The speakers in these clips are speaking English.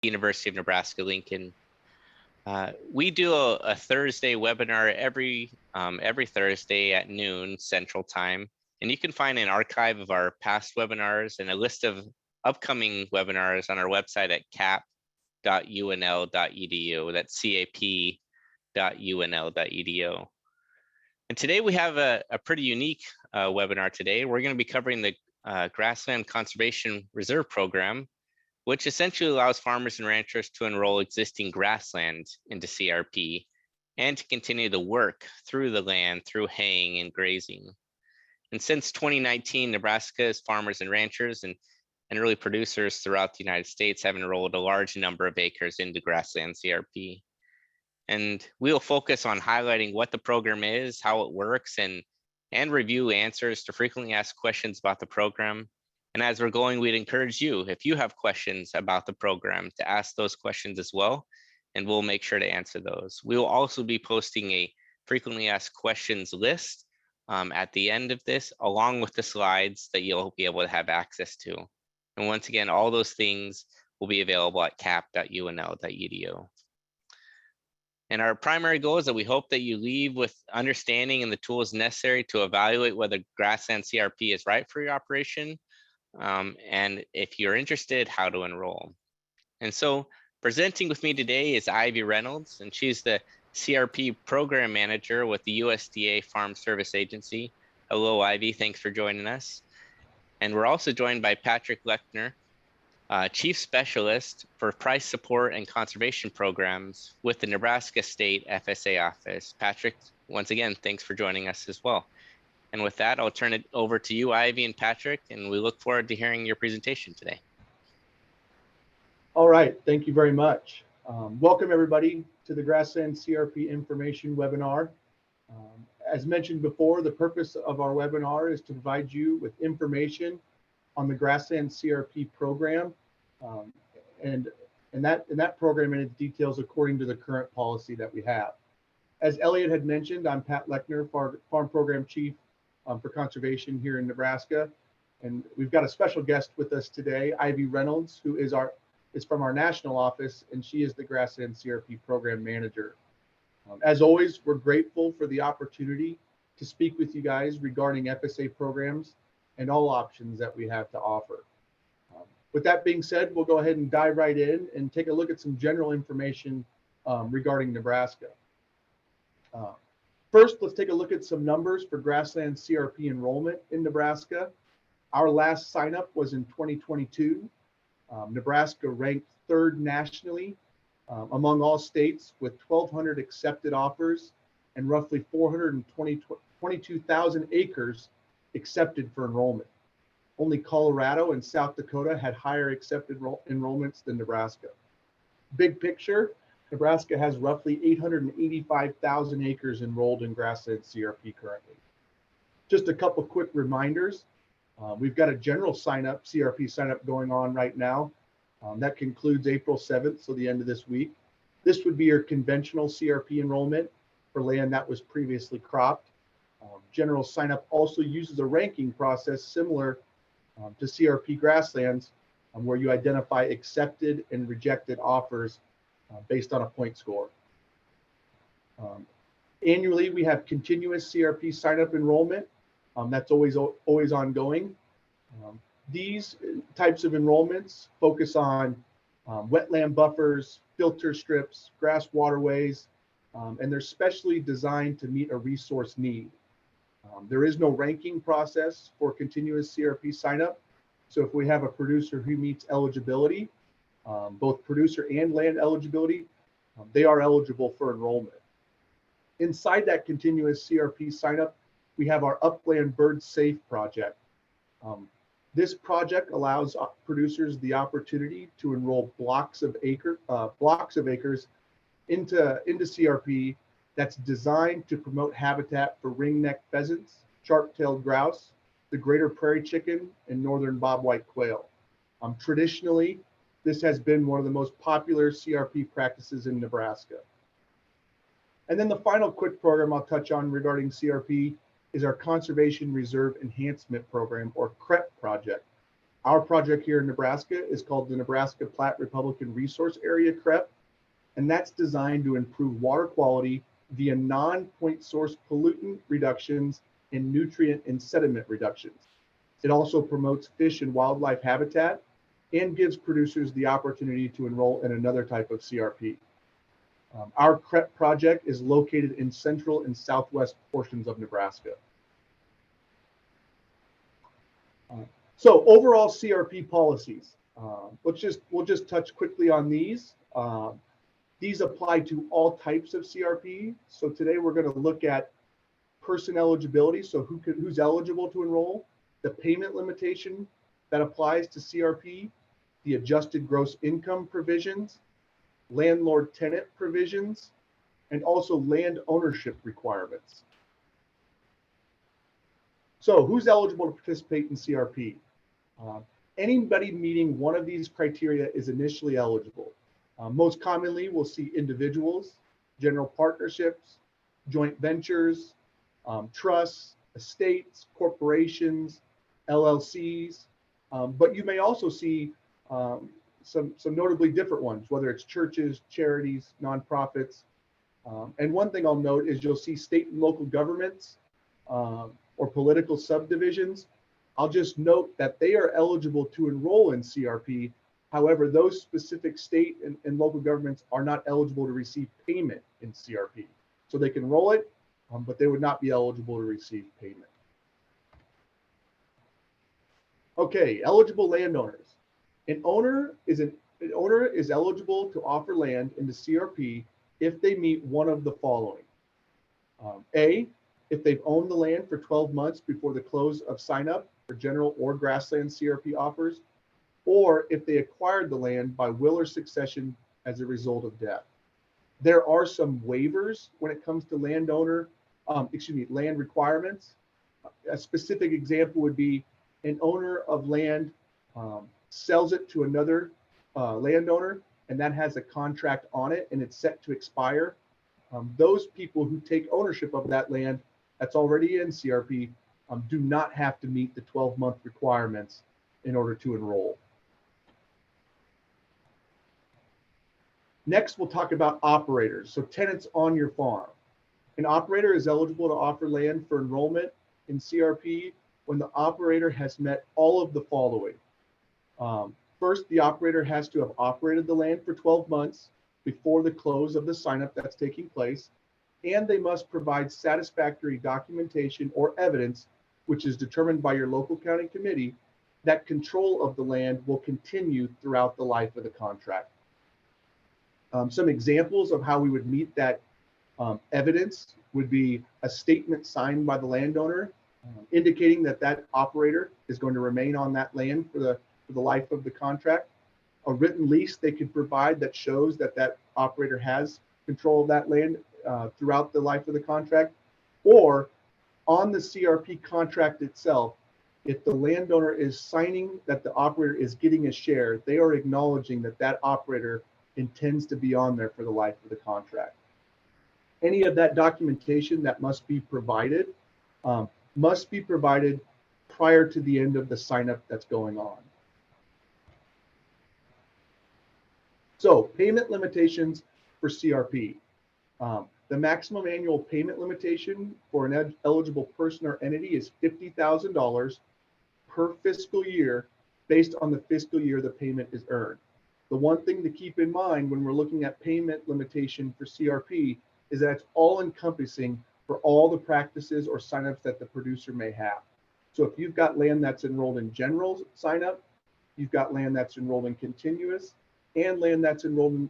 University of Nebraska, Lincoln. We do a Thursday webinar every Thursday at noon Central Time, and you can find an archive of our past webinars and a list of upcoming webinars on our website at cap.unl.edu. That's cap.unl.edu. And today we have a pretty unique webinar today. We're going to be covering the Grassland Conservation Reserve Program, which essentially allows farmers and ranchers to enroll existing grassland into CRP and to continue to work through the land through haying and grazing. And since 2019, Nebraska's farmers and ranchers and really producers throughout the United States have enrolled a large number of acres into Grassland CRP. And we'll focus on highlighting what the program is, how it works, and review answers to frequently asked questions about the program. And as we're going, we'd encourage you, if you have questions about the program, to ask those questions as well, and we'll make sure to answer those. We will also be posting a frequently asked questions list at the end of this, along with the slides that you'll be able to have access to. And once again, all those things will be available at cap.unl.edu. And our primary goal is that we hope that you leave with understanding and the tools necessary to evaluate whether Grassland CRP is right for your operation. And if you're interested, how to enroll. And so presenting with me today is Ivy Reynolds, and she's the CRP program manager with the USDA Farm Service Agency. Hello, Ivy, thanks for joining us. And we're also joined by Patrick Lechner, Chief Specialist for Price Support and Conservation Programs with the Nebraska State FSA Office. Patrick, once again, thanks for joining us as well. And with that, I'll turn it over to you, Ivy and Patrick, and we look forward to hearing your presentation today. All right, thank you very much. Welcome everybody to the Grassland CRP information webinar. As mentioned before, the purpose of our webinar is to provide you with information on the Grassland CRP program and that program and its details according to the current policy that we have. As Elliott had mentioned, I'm Pat Lechner, Farm Program Chief for Conservation here in Nebraska, and we've got a special guest with us today, Ivy Reynolds, who is from our national office, and she is the Grassland CRP Program Manager. As always, we're grateful for the opportunity to speak with you guys regarding FSA programs and all options that we have to offer. With that being said, we'll go ahead and dive right in and take a look at some general information regarding Nebraska. First, let's take a look at some numbers for Grassland CRP enrollment in Nebraska. Our last sign up was in 2022. Nebraska ranked 3rd nationally among all states with 1,200 accepted offers and roughly 422,000 acres accepted for enrollment. Only Colorado and South Dakota had higher accepted enrollments than Nebraska. Big picture, Nebraska has roughly 885,000 acres enrolled in Grassland CRP currently. Just a couple quick reminders. We've got a general CRP sign up going on right now. That concludes April 7th, so the end of this week. This would be your conventional CRP enrollment for land that was previously cropped. General sign up also uses a ranking process similar to CRP grasslands, where you identify accepted and rejected offers based on a point score. Annually, we have continuous CRP sign up enrollment. That's always ongoing. These types of enrollments focus on wetland buffers, filter strips, grass waterways, and they're specially designed to meet a resource need. There is no ranking process for continuous CRP sign up. So if we have a producer who meets eligibility, both producer and land eligibility, they are eligible for enrollment. Inside that continuous CRP sign up, we have our Upland Bird Safe project. This project allows producers the opportunity to enroll blocks of acres into CRP that's designed to promote habitat for ringneck pheasants, sharp-tailed grouse, the greater prairie chicken, and northern bobwhite quail. Traditionally, this has been one of the most popular CRP practices in Nebraska. And then the final quick program I'll touch on regarding CRP is our Conservation Reserve Enhancement Program, or CREP project. Our project here in Nebraska is called the Nebraska Platte Republican Resource Area CREP, and that's designed to improve water quality via non-point source pollutant reductions and nutrient and sediment reductions. It also promotes fish and wildlife habitat and gives producers the opportunity to enroll in another type of CRP. Our CREP project is located in central and southwest portions of Nebraska. So overall CRP policies, we'll just touch quickly on these. These apply to all types of CRP. So today we're going to look at person eligibility, so who's eligible to enroll, the payment limitation that applies to CRP, the adjusted gross income provisions, landlord-tenant provisions, and also land ownership requirements. So who's eligible to participate in CRP? Anybody meeting one of these criteria is initially eligible. Most commonly, we'll see individuals, general partnerships, joint ventures, trusts, estates, corporations, LLCs, but you may also see some notably different ones, whether it's churches, charities, nonprofits. And one thing I'll note is you'll see state and local governments or political subdivisions. I'll just note that they are eligible to enroll in CRP. However, those specific state and local governments are not eligible to receive payment in CRP. So they can enroll it, but they would not be eligible to receive payment. Okay, eligible landowners. An owner is eligible to offer land into CRP if they meet one of the following. A, if they've owned the land for 12 months before the close of sign up for general or grassland CRP offers, or if they acquired the land by will or succession as a result of death. There are some waivers when it comes to land requirements. A specific example would be an owner of land sells it to another landowner, and that has a contract on it and it's set to expire. Those people who take ownership of that land that's already in CRP do not have to meet the 12-month requirements in order to enroll. Next, we'll talk about operators, so tenants on your farm. An operator is eligible to offer land for enrollment in CRP when the operator has met all of the following. First, the operator has to have operated the land for 12 months before the close of the sign-up that's taking place, and they must provide satisfactory documentation or evidence, which is determined by your local county committee, that control of the land will continue throughout the life of the contract. Some examples of how we would meet that evidence would be a statement signed by the landowner indicating that that operator is going to remain on that land for the life of the contract. A written lease they could provide that shows that that operator has control of that land throughout the life of the contract. Or on the CRP contract itself, if the landowner is signing that the operator is getting a share, they are acknowledging that that operator intends to be on there for the life of the contract. Any of that documentation that must be provided prior to the end of the sign-up that's going on. So payment limitations for CRP. The maximum annual payment limitation for an eligible person or entity is $50,000 per fiscal year based on the fiscal year the payment is earned. The one thing to keep in mind when we're looking at payment limitation for CRP is that it's all encompassing for all the practices or signups that the producer may have. So if you've got land that's enrolled in general signup, you've got land that's enrolled in continuous, and land that's enrolled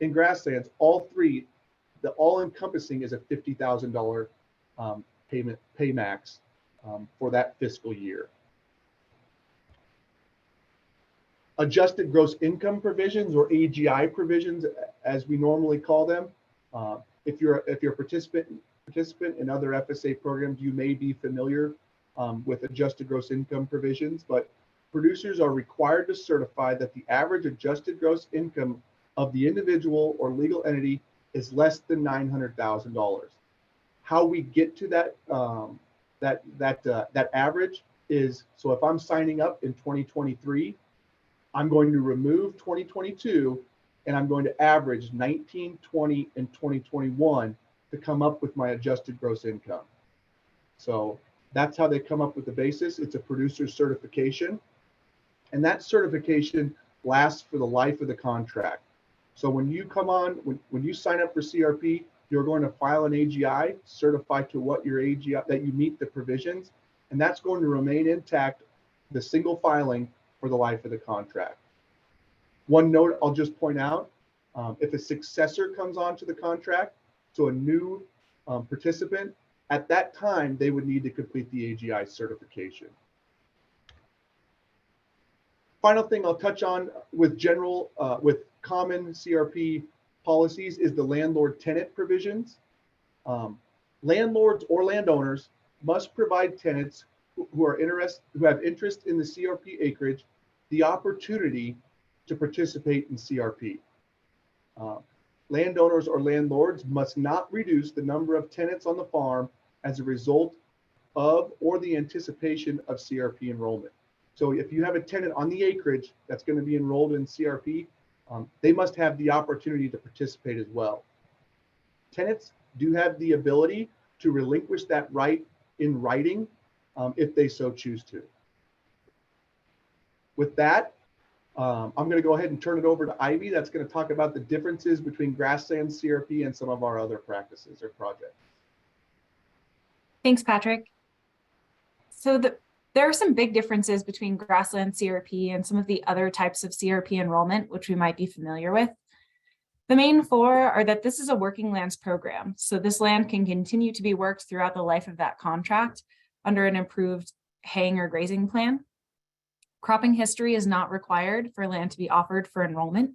in grasslands, all three, the all encompassing is a $50,000 pay max for that fiscal year. Adjusted gross income provisions, or AGI provisions, as we normally call them. If you're a participant in other FSA programs, you may be familiar with adjusted gross income provisions, but producers are required to certify that the average adjusted gross income of the individual or legal entity is less than $900,000. How we get to that average is, so if I'm signing up in 2023, I'm going to remove 2022 and I'm going to average 19, 20, and 2021 to come up with my adjusted gross income. So that's how they come up with the basis. It's a producer certification. And that certification lasts for the life of the contract. So when you come on, when you sign up for CRP, you're going to file an AGI, certify to what your AGI, that you meet the provisions, and that's going to remain intact, the single filing for the life of the contract. One note I'll just point out, if a successor comes onto the contract, so a new participant, at that time, they would need to complete the AGI certification. Final thing I'll touch on with common CRP policies is the landlord-tenant provisions. Landlords or landowners must provide tenants who have interest in the CRP acreage the opportunity to participate in CRP. Landowners or landlords must not reduce the number of tenants on the farm as a result of or the anticipation of CRP enrollment. So if you have a tenant on the acreage that's going to be enrolled in CRP, they must have the opportunity to participate as well. Tenants do have the ability to relinquish that right in writing if they so choose to. With that, I'm going to go ahead and turn it over to Ivy. That's going to talk about the differences between Grassland CRP and some of our other practices or projects. Thanks, Patrick. So there are some big differences between Grassland CRP and some of the other types of CRP enrollment, which we might be familiar with. The main four are that this is a working lands program. So this land can continue to be worked throughout the life of that contract under an improved haying or grazing plan. Cropping history is not required for land to be offered for enrollment.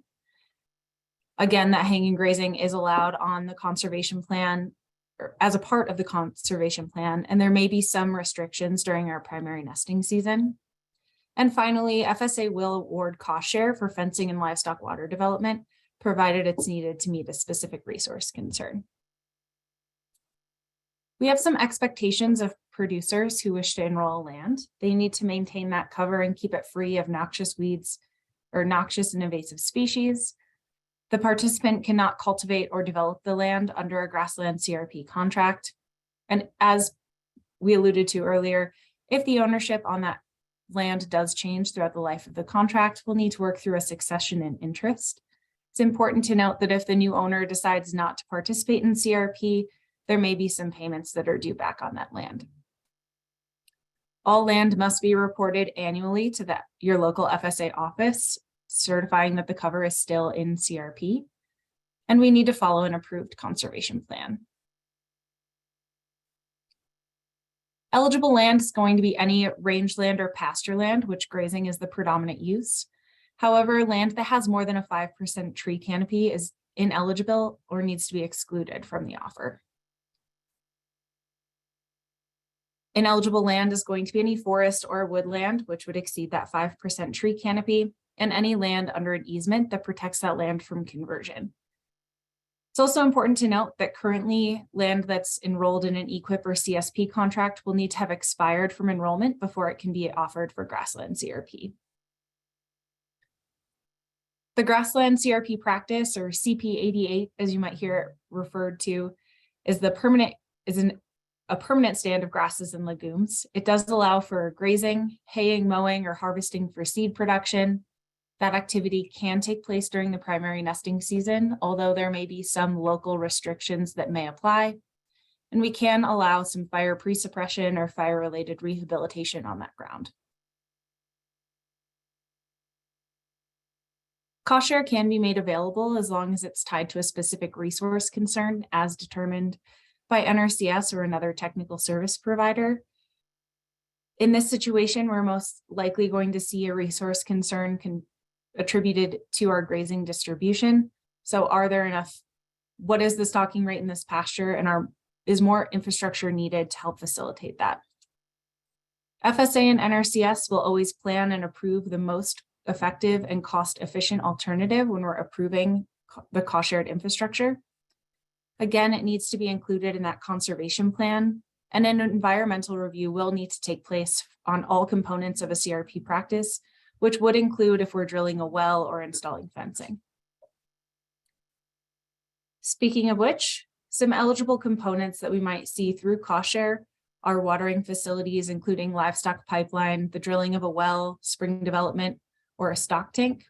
Again, that haying and grazing is allowed on the conservation plan or as a part of the conservation plan, and there may be some restrictions during our primary nesting season. And finally, FSA will award cost share for fencing and livestock water development, provided it's needed to meet a specific resource concern. We have some expectations of producers who wish to enroll land. They need to maintain that cover and keep it free of noxious weeds or noxious and invasive species. The participant cannot cultivate or develop the land under a Grassland CRP contract. And as we alluded to earlier, if the ownership on that land does change throughout the life of the contract, we'll need to work through a succession in interest. It's important to note that if the new owner decides not to participate in CRP, there may be some payments that are due back on that land. All land must be reported annually to your local FSA office, certifying that the cover is still in CRP, and we need to follow an approved conservation plan. Eligible land is going to be any rangeland or pasture land, which grazing is the predominant use. However, land that has more than a 5% tree canopy is ineligible or needs to be excluded from the offer. Ineligible land is going to be any forest or woodland, which would exceed that 5% tree canopy, and any land under an easement that protects that land from conversion. It's also important to note that currently land that's enrolled in an EQIP or CSP contract will need to have expired from enrollment before it can be offered for Grassland CRP. The Grassland CRP practice, or CP88, as you might hear it referred to, is a permanent stand of grasses and legumes. It does allow for grazing, haying, mowing, or harvesting for seed production. That activity can take place during the primary nesting season, although there may be some local restrictions that may apply. And we can allow some fire pre-suppression or fire-related rehabilitation on that ground. Cost share can be made available as long as it's tied to a specific resource concern as determined by NRCS or another technical service provider. In this situation, we're most likely going to see a resource concern attributed to our grazing distribution. So are there enough, what is the stocking rate in this pasture, and is more infrastructure needed to help facilitate that? FSA and NRCS will always plan and approve the most effective and cost-efficient alternative when we're approving the cost-shared infrastructure. Again, it needs to be included in that conservation plan, and an environmental review will need to take place on all components of a CRP practice, which would include if we're drilling a well or installing fencing. Speaking of which, some eligible components that we might see through cost share are watering facilities, including livestock pipeline, the drilling of a well, spring development, or a stock tank.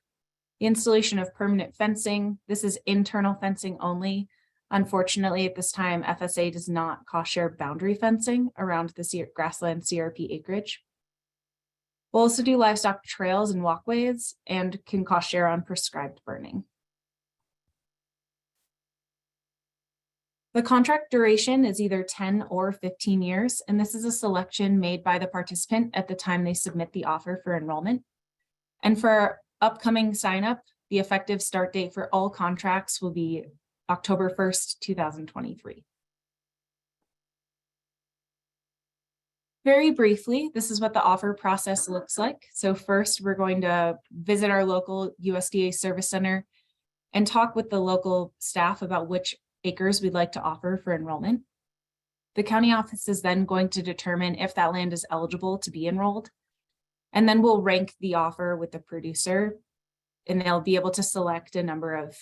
The installation of permanent fencing. This is internal fencing only. Unfortunately, at this time, FSA does not cost share boundary fencing around the Grassland CRP acreage. We'll also do livestock trails and walkways and can cost share on prescribed burning. The contract duration is either 10 or 15 years, and this is a selection made by the participant at the time they submit the offer for enrollment. And for upcoming sign-up, the effective start date for all contracts will be October 1st, 2023. Very briefly, this is what the offer process looks like. So first, we're going to visit our local USDA service center and talk with the local staff about which acres we'd like to offer for enrollment. The county office is then going to determine if that land is eligible to be enrolled. And then we'll rank the offer with the producer, and they'll be able to select a number of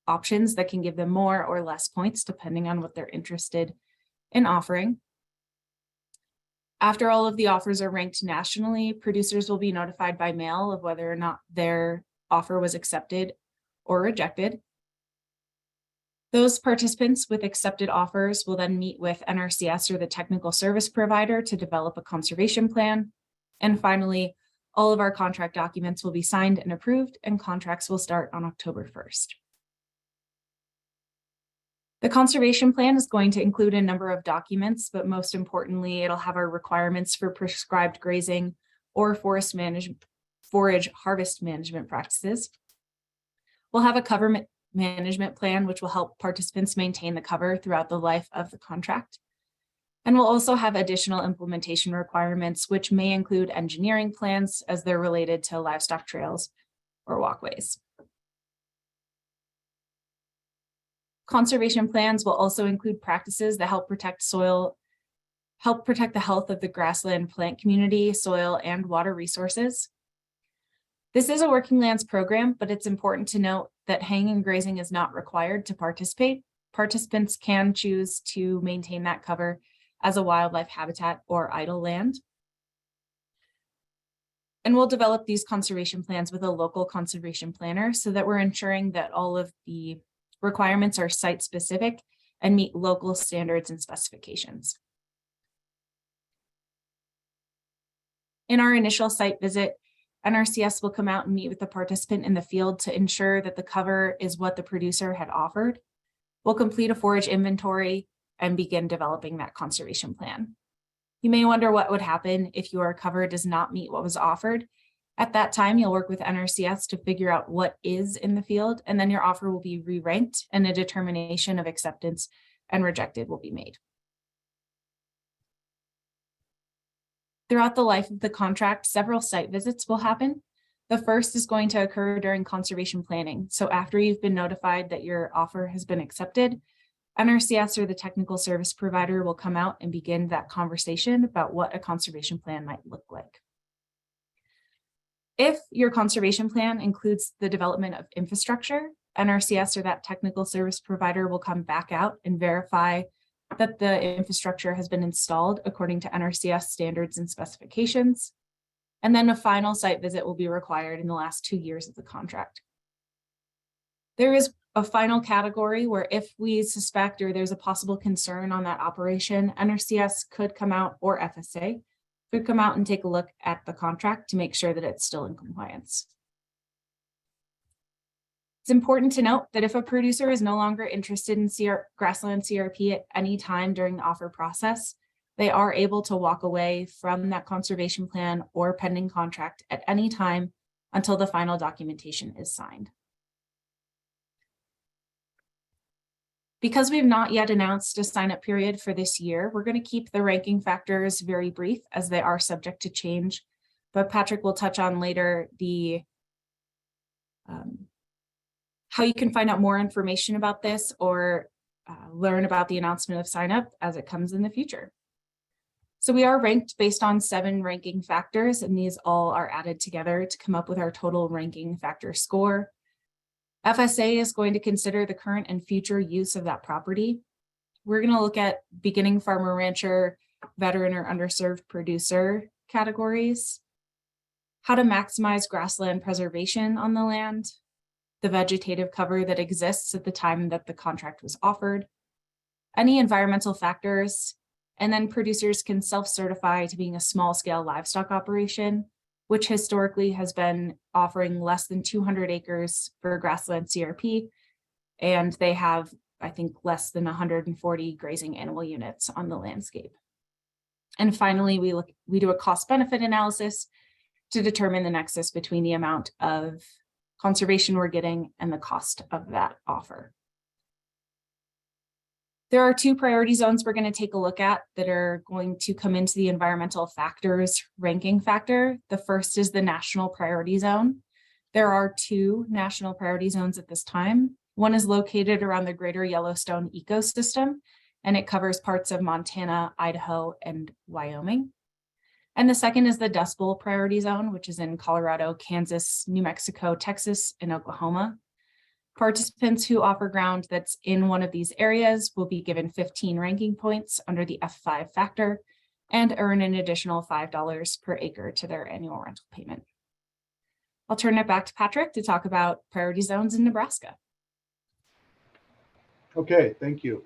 options that can give them more or less points depending on what they're interested in offering. After all of the offers are ranked nationally, producers will be notified by mail of whether or not their offer was accepted or rejected. Those participants with accepted offers will then meet with NRCS or the technical service provider to develop a conservation plan. And finally, all of our contract documents will be signed and approved, and contracts will start on October 1st. The conservation plan is going to include a number of documents, but most importantly, it'll have our requirements for prescribed grazing or forage harvest management practices. We'll have a cover management plan, which will help participants maintain the cover throughout the life of the contract. And we'll also have additional implementation requirements, which may include engineering plans as they're related to livestock trails or walkways. Conservation plans will also include practices that help protect the health of the grassland plant community, soil, and water resources. This is a working lands program, but it's important to note that hanging grazing is not required to participate. Participants can choose to maintain that cover as a wildlife habitat or idle land. And we'll develop these conservation plans with a local conservation planner so that we're ensuring that all of the requirements are site specific and meet local standards and specifications. In our initial site visit, NRCS will come out and meet with the participant in the field to ensure that the cover is what the producer had offered. We'll complete a forage inventory and begin developing that conservation plan. You may wonder what would happen if your cover does not meet what was offered. At that time, you'll work with NRCS to figure out what is in the field, and then your offer will be re-ranked and a determination of acceptance and rejected will be made. Throughout the life of the contract, several site visits will happen. The first is going to occur during conservation planning. So after you've been notified that your offer has been accepted, NRCS or the technical service provider will come out and begin that conversation about what a conservation plan might look like. If your conservation plan includes the development of infrastructure, NRCS or that technical service provider will come back out and verify that the infrastructure has been installed according to NRCS standards and specifications. And then a final site visit will be required in the last 2 years of the contract. There is a final category where if we suspect or there's a possible concern on that operation, NRCS could come out, or FSA could come out and take a look at the contract to make sure that it's still in compliance. It's important to note that if a producer is no longer interested in Grassland CRP at any time during the offer process, they are able to walk away from that conservation plan or pending contract at any time until the final documentation is signed. Because we've not yet announced a sign-up period for this year, we're going to keep the ranking factors very brief as they are subject to change. But Patrick will touch on later the how you can find out more information about this or learn about the announcement of sign-up as it comes in the future. So we are ranked based on 7 ranking factors, and these all are added together to come up with our total ranking factor score. FSA is going to consider the current and future use of that property. We're going to look at beginning farmer rancher, veteran or underserved producer categories, how to maximize grassland preservation on the land, the vegetative cover that exists at the time that the contract was offered, any environmental factors, and then producers can self-certify to being a small-scale livestock operation, which historically has been offering less than 200 acres for Grassland CRP, and they have, I think, less than 140 grazing animal units on the landscape. And finally, we do a cost-benefit analysis to determine the nexus between the amount of conservation we're getting and the cost of that offer. There are 2 priority zones we're going to take a look at that are going to come into the environmental factors ranking factor. The first is the national priority zone. There are 2 national priority zones at this time. One is located around the Greater Yellowstone ecosystem, and it covers parts of Montana, Idaho, and Wyoming. And the second is the Dust Bowl priority zone, which is in Colorado, Kansas, New Mexico, Texas, and Oklahoma. Participants who offer ground that's in one of these areas will be given 15 ranking points under the F5 factor and earn an additional $5 per acre to their annual rental payment. I'll turn it back to Patrick to talk about priority zones in Nebraska. Okay, thank you.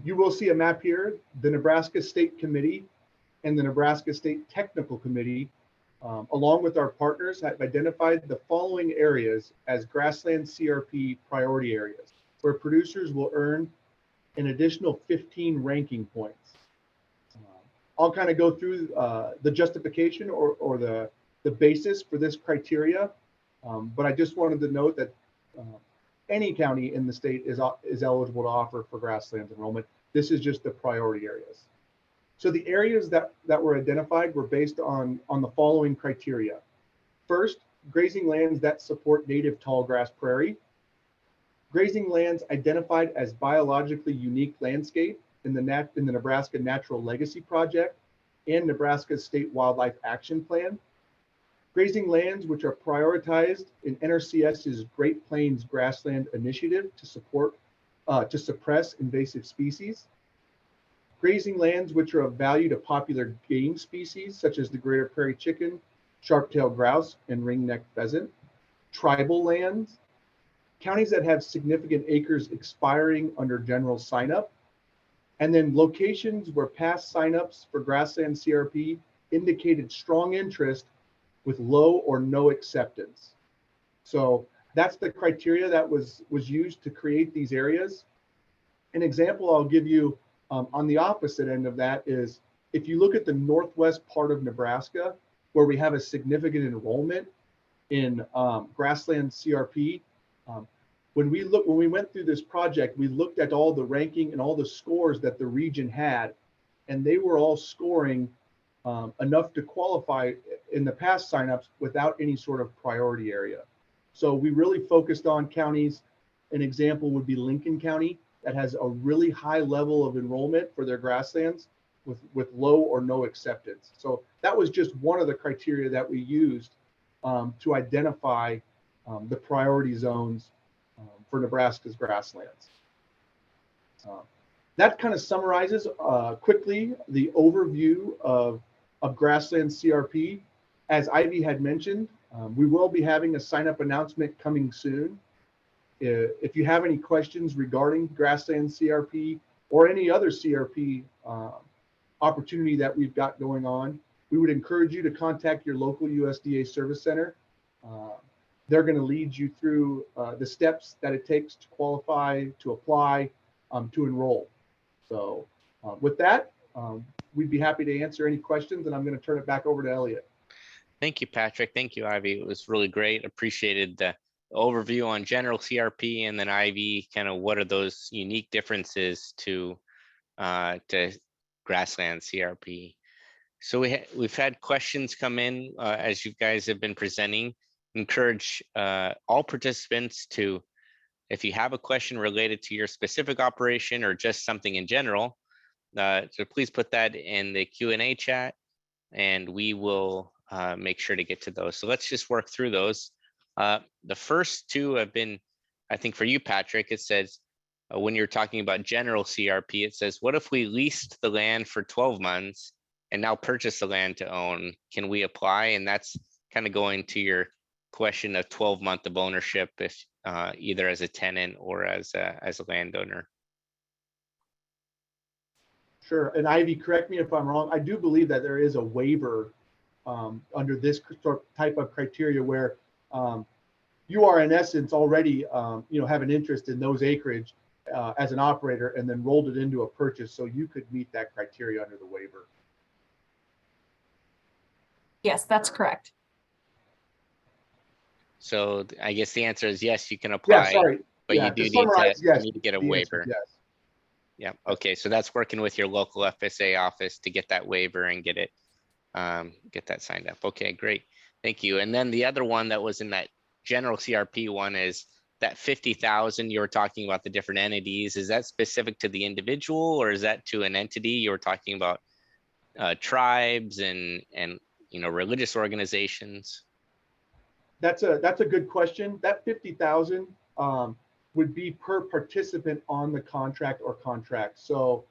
You will see a map here. The Nebraska State Committee and the Nebraska State Technical Committee, along with our partners, have identified the following areas as Grassland CRP priority areas, where producers will earn an additional 15 ranking points. I'll kind of go through the justification or the basis for this criteria, but I just wanted to note that any county in the state is eligible to offer for grasslands enrollment. This is just the priority areas. So the areas that were identified were based on the following criteria. First, grazing lands that support native tall grass prairie. Grazing lands identified as biologically unique landscape in the Nebraska Natural Legacy Project and Nebraska's State Wildlife Action Plan. Grazing lands which are prioritized in NRCS's Great Plains Grassland Initiative to suppress invasive species. Grazing lands which are of value to popular game species such as the greater prairie chicken, sharp-tailed grouse, and ring-necked pheasant. Tribal lands, counties that have significant acres expiring under general sign-up, and then locations where past sign-ups for Grassland CRP indicated strong interest with low or no acceptance. So that's the criteria that was used to create these areas. An example I'll give you on the opposite end of that is if you look at the northwest part of Nebraska, where we have a significant enrollment in Grassland CRP, when we went through this project, we looked at all the ranking and all the scores that the region had, and they were all scoring enough to qualify in the past signups without any sort of priority area. So we really focused on counties. An example would be Lincoln County, that has a really high level of enrollment for their grasslands with low or no acceptance. So that was just one of the criteria that we used to identify the priority zones for Nebraska's grasslands. That kind of summarizes quickly the overview of Grassland CRP. As Ivy had mentioned, we will be having a sign-up announcement coming soon. If you have any questions regarding Grassland CRP or any other CRP opportunity that we've got going on, we would encourage you to contact your local USDA service center. They're going to lead you through the steps that it takes to qualify, to apply, to enroll. So with that, we'd be happy to answer any questions, and I'm going to turn it back over to Elliott. Thank you, Patrick. Thank you, Ivy. It was really great. Appreciated the overview on general CRP, and then Ivy, kind of what are those unique differences to Grassland CRP. So we've had questions come in as you guys have been presenting. Encourage all participants to, if you have a question related to your specific operation or just something in general, So please put that in the Q&A chat and we will make sure to get to those. So let's just work through those. The first two have been, I think for you, Patrick, it says, when you're talking about general CRP, it says, what if we leased the land for 12 months and now purchase the land to own? Can we apply? And that's kind of going to your question of 12-month of ownership, if either as a tenant or as a landowner. Sure. And Ivy, correct me if I'm wrong. I do believe that there is a waiver under this type of criteria where you are in essence already, have an interest in those acreage as an operator and then rolled it into a purchase. So you could meet that criteria under the waiver. Yes, that's correct. So I guess the answer is yes, you can apply. Yeah, sorry. But yeah, you do yes, need to get a waiver. Yes. Yeah. Okay. So that's working with your local FSA office to get that waiver and get it, get that signed up. Okay, great. Thank you. And then the other one that was in that general CRP one is that 50,000 you were talking about the different entities. Is that specific to the individual or is that to an entity? You were talking about tribes and religious organizations. That's a good question. That 50,000 would be per participant on the contract or contract. So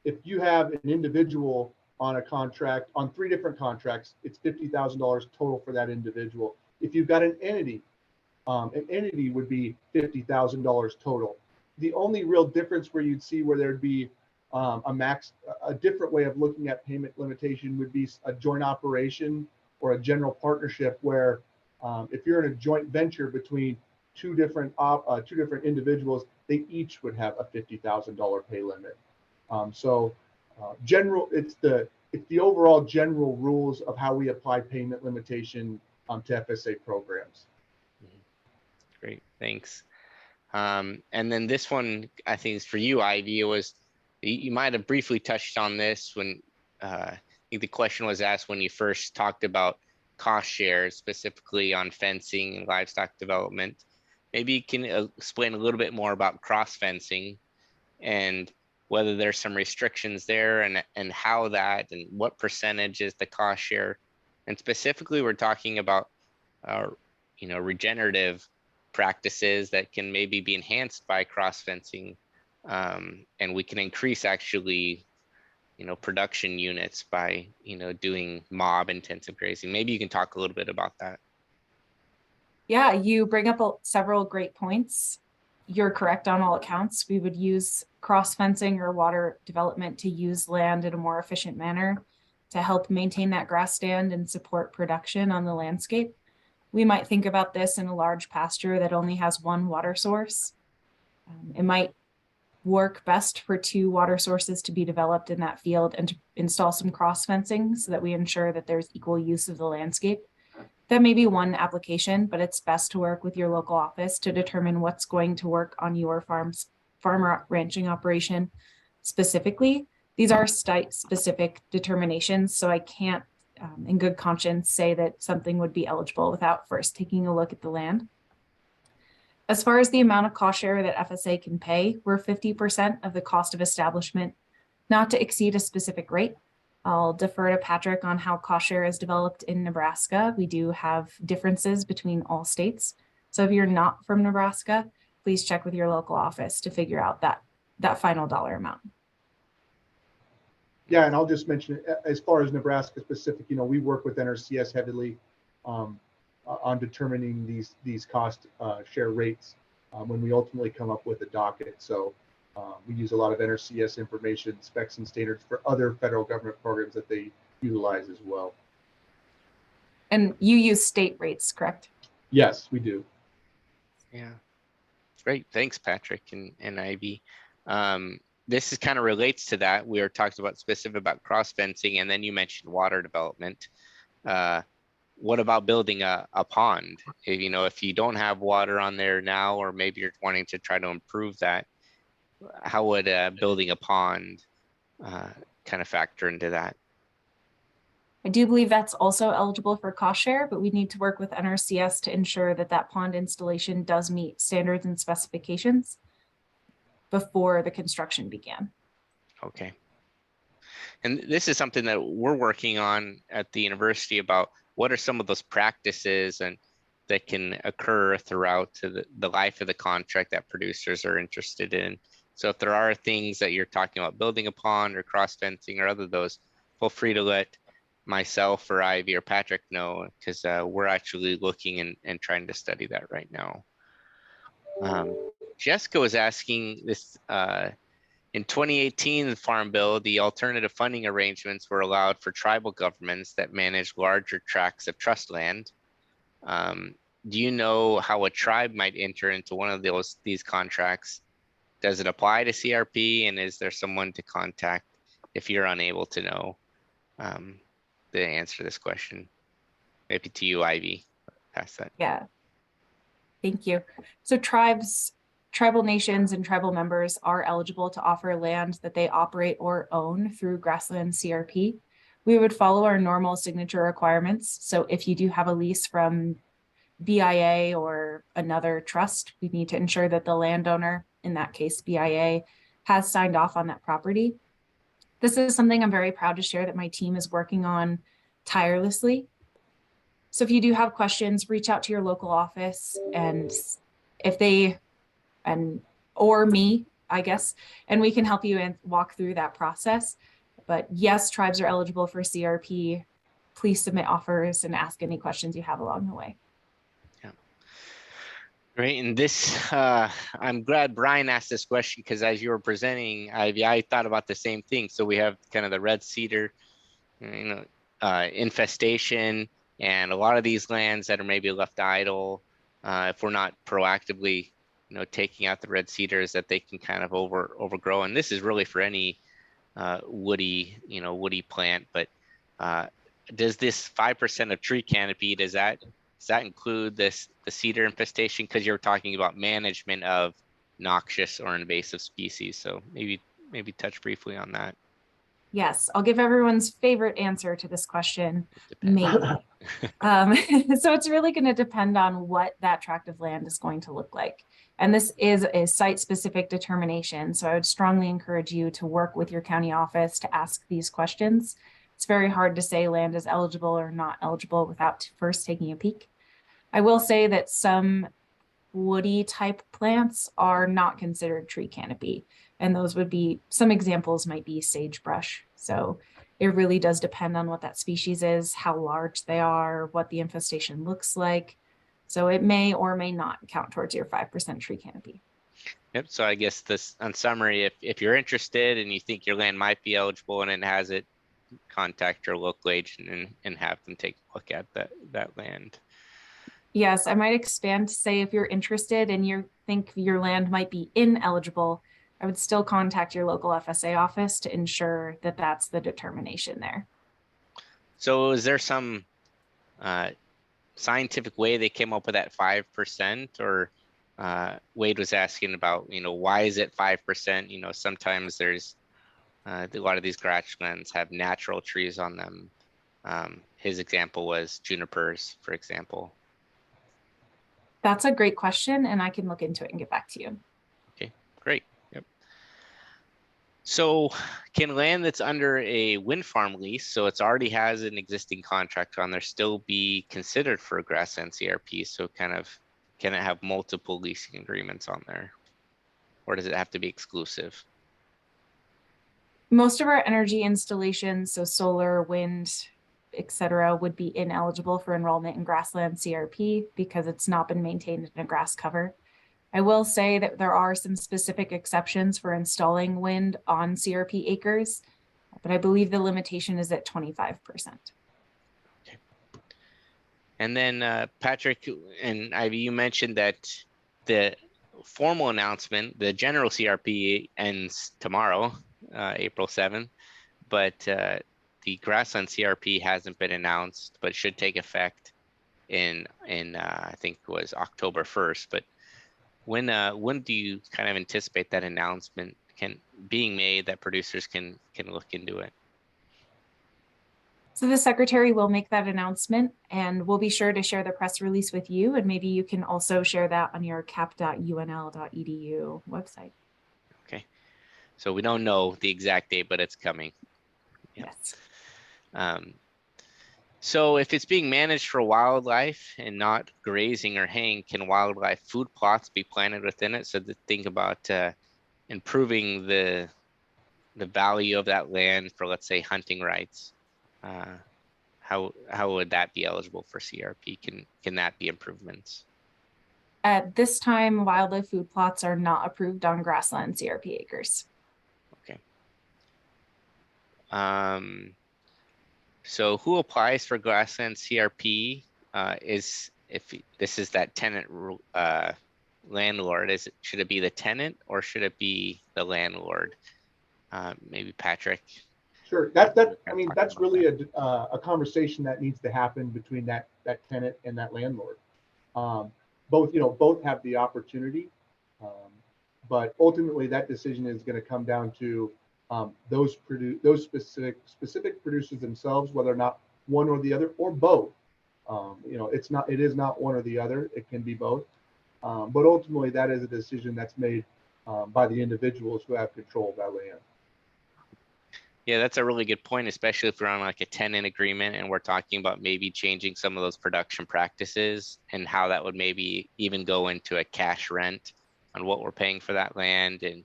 if you have an individual on a contract, on 3 different contracts, it's $50,000 total for that individual. If you've got an entity would be $50,000 total. The only real difference where you'd see where there'd be a different way of looking at payment limitation would be a joint operation or a general partnership where if you're in a joint venture between two different individuals, they each would have a $50,000 pay limit. It's the overall general rules of how we apply payment limitation to FSA programs. Great, thanks. And then this one, I think is for you, Ivy. It was, you might have briefly touched on this when I think the question was asked when you first talked about cost shares, specifically on fencing and livestock development. Maybe you can explain a little bit more about cross fencing and whether there's some restrictions there and how that and what percentage is the cost share. And specifically, we're talking about regenerative practices that can maybe be enhanced by cross fencing, and we can increase actually production units by doing mob intensive grazing. Maybe you can talk a little bit about that. Yeah, you bring up several great points. You're correct on all accounts. We would use cross fencing or water development to use land in a more efficient manner to help maintain that grass stand and support production on the landscape. We might think about this in a large pasture that only has one water source. It might work best for 2 water sources to be developed in that field and to install some cross fencing so that we ensure that there's equal use of the landscape. That may be one application, but it's best to work with your local office to determine what's going to work on your farm ranching operation specifically. These are site specific determinations, so I can't in good conscience say that something would be eligible without first taking a look at the land. As far as the amount of cost share that FSA can pay, we're 50% of the cost of establishment, not to exceed a specific rate. I'll defer to Patrick on how cost share is developed in Nebraska. We do have differences between all states. So if you're not from Nebraska, please check with your local office to figure out that final dollar amount. Yeah, and I'll just mention, as far as Nebraska specific, we work with NRCS heavily on determining these cost share rates when we ultimately come up with a docket. So we use a lot of NRCS information, specs and standards for other federal government programs that they utilize as well. And you use state rates, correct? Yes, we do. Yeah, great. Thanks, Patrick and Ivy. This is kind of relates to that. We were talking about specific about cross fencing, and then you mentioned water development. What about building a pond? If you don't have water on there now, or maybe you're wanting to try to improve that, how would building a pond kind of factor into that? I do believe that's also eligible for cost share, but we need to work with NRCS to ensure that that pond installation does meet standards and specifications before the construction began. Okay. And this is something that we're working on at the university about what are some of those practices and that can occur throughout to the life of the contract that producers are interested in. So if there are things that you're talking about building upon or cross fencing or other those, feel free to let myself or Ivy or Patrick know, because we're actually looking and trying to study that right now. Jessica was asking this, in 2018, the Farm Bill, the alternative funding arrangements were allowed for tribal governments that manage larger tracts of trust land. Do you know how a tribe might enter into one of these contracts? Does it apply to CRP, and is there someone to contact if you're unable to know the answer to this question? Maybe to you, Ivy. Pass that. Yeah. Thank you. So tribal nations and tribal members are eligible to offer land that they operate or own through Grassland CRP. We would follow our normal signature requirements. So if you do have a lease from BIA or another trust, we need to ensure that the landowner, in that case BIA, has signed off on that property. This is something I'm very proud to share that my team is working on tirelessly. So if you do have questions, reach out to your local office, and if they, or me, I guess, and we can help you and walk through that process. But yes, tribes are eligible for CRP. Please submit offers and ask any questions you have along the way. Yeah. Great. And this, I'm glad Brian asked this question, because as you were presenting, Ivy, I thought about the same thing. So we have kind of the red cedar, infestation, and a lot of these lands that are maybe left idle, if we're not proactively, taking out the red cedars, that they can kind of overgrow. And this is really for any woody plant. But does this 5% of tree canopy, does that include the cedar infestation? Because you're talking about management of noxious or invasive species. So maybe touch briefly on that. Yes, I'll give everyone's favorite answer to this question. Maybe. So it's really going to depend on what that tract of land is going to look like. And this is a site-specific determination. So I would strongly encourage you to work with your county office to ask these questions. It's very hard to say land is eligible or not eligible without first taking a peek. I will say that some woody type plants are not considered tree canopy. And those would be, some examples might be sagebrush. So it really does depend on what that species is, how large they are, what the infestation looks like. So it may or may not count towards your 5% tree canopy. Yep. So I guess this, on summary, if you're interested and you think your land might be eligible and it has it, contact your local agent and have them take a look at that land. Yes, I might expand to say if you're interested and you think your land might be ineligible, I would still contact your local FSA office to ensure that that's the determination there. So is there some scientific way they came up with that 5%? Or Wade was asking about, why is it 5%? Sometimes there's a lot of these grasslands have natural trees on them. His example was junipers, for example. That's a great question, and I can look into it and get back to you. Okay, great. Yep. So can land that's under a wind farm lease, so it's already has an existing contract on there, still be considered for a Grassland CRP? So can it have multiple leasing agreements on there? Or does it have to be exclusive? Most of our energy installations, so solar, wind, etc., would be ineligible for enrollment in Grassland CRP because it's not been maintained in a grass cover. I will say that there are some specific exceptions for installing wind on CRP acres, but I believe the limitation is at 25%. Okay. And then Patrick and Ivy, you mentioned that the formal announcement, the general CRP ends tomorrow, April 7th, but the Grassland CRP hasn't been announced, but should take effect in I think it was October 1st. But when do you kind of anticipate that announcement being made that producers can look into it? So the secretary will make that announcement, and we'll be sure to share the press release with you, and maybe you can also share that on your cap.unl.edu website. Okay. So we don't know the exact date, but it's coming. Yeah. Yes. So if it's being managed for wildlife and not grazing or haying, can wildlife food plots be planted within it? So to think about improving the value of that land for, let's say, hunting rights. How would that be eligible for CRP? Can that be improvements? At this time, wildlife food plots are not approved on grassland CRP acres. Okay. So who applies for grassland CRP? If this is that tenant landlord, should it be the tenant or should it be the landlord? Maybe Patrick. Sure, I mean, that's really a conversation that needs to happen between that tenant and that landlord. Both have the opportunity, but ultimately that decision is going to come down to those specific producers themselves, whether or not one or the other or both. It is not one or the other. It can be both, but ultimately that is a decision that's made by the individuals who have control of that land. Yeah, that's a really good point, especially if we're on like a tenant agreement and we're talking about maybe changing some of those production practices and how that would maybe even go into a cash rent on what we're paying for that land. And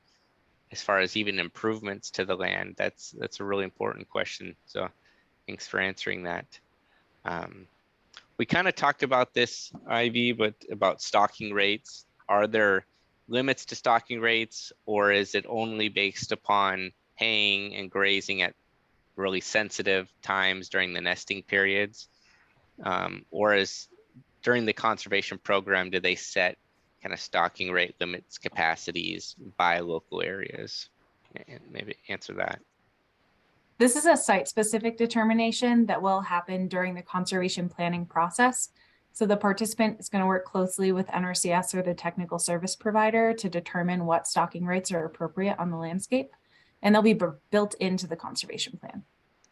as far as even improvements to the land, that's a really important question. So thanks for answering that. We kind of talked about this, Ivy, but about stocking rates. Are there limits to stocking rates, or is it only based upon haying and grazing at really sensitive times during the nesting periods? Or is during the conservation program, do they set kind of stocking rate limits, capacities by local areas? And maybe answer that. This is a site-specific determination that will happen during the conservation planning process. So the participant is going to work closely with NRCS or the technical service provider to determine what stocking rates are appropriate on the landscape, and they'll be built into the conservation plan.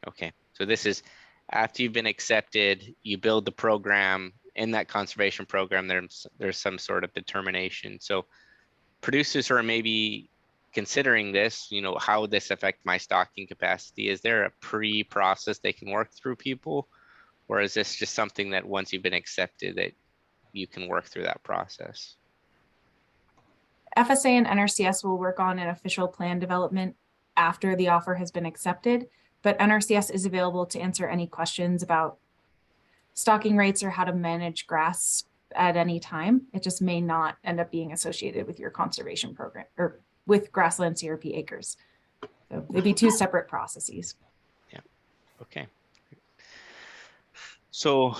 Okay, so this is after you've been accepted, you build the program. In that conservation program, there's some sort of determination. So producers who are maybe considering this, how would this affect my stocking capacity? Is there a pre-process they can work through, people? Or is this just something that once you've been accepted that you can work through that process? FSA and NRCS will work on an official plan development after the offer has been accepted, but NRCS is available to answer any questions about stocking rates or how to manage grass at any time. It just may not end up being associated with your conservation program or with grassland CRP acres. So it'd be two separate processes. Yeah, okay. So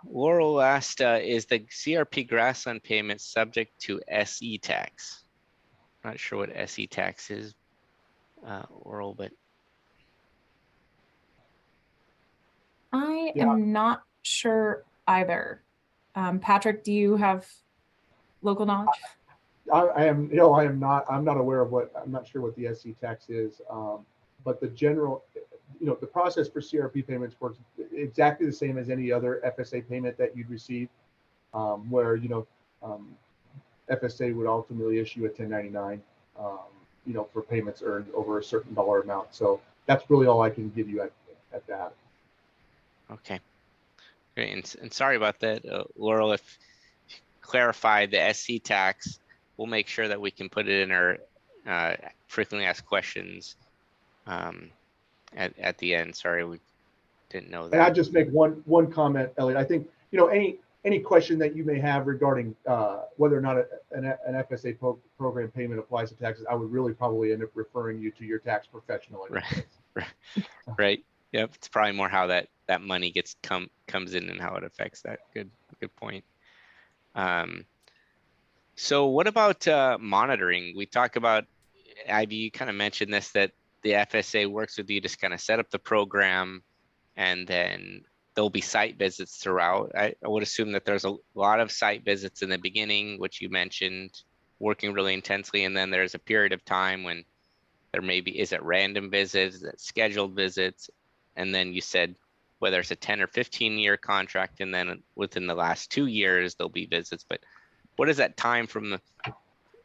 Laurel asked, is the CRP grassland payment subject to SE tax? Not sure what SE tax is, Laurel, but. I am not sure either. Patrick, do you have local knowledge? I am not aware of I'm not sure what the SC tax is, but the general, the process for CRP payments works exactly the same as any other FSA payment that you'd receive, where, FSA would ultimately issue a 1099, for payments earned over a certain dollar amount. So that's really all I can give you at that. Okay, great. And sorry about that, Laurel, if you clarify the SC tax, we'll make sure that we can put it in our frequently asked questions at the end. Sorry, we didn't know that. And I'd just make one comment, Elliott. I think, any question that you may have regarding whether or not an FSA program payment applies to taxes, I would really probably end up referring you to your tax professional. Right. Yep. It's probably more how that money comes in and how it affects that. Good point. So what about monitoring? We talk about, Ivy, you kind of mentioned this, that the FSA works with you to kind of set up the program, and then there'll be site visits throughout. I would assume that there's a lot of site visits in the beginning, which you mentioned, working really intensely, and then there's a period of time when there maybe is it random visits, is it scheduled visits, and then you said whether it's a 10 or 15-year contract, and then within the last 2 years there'll be visits. But what is that time from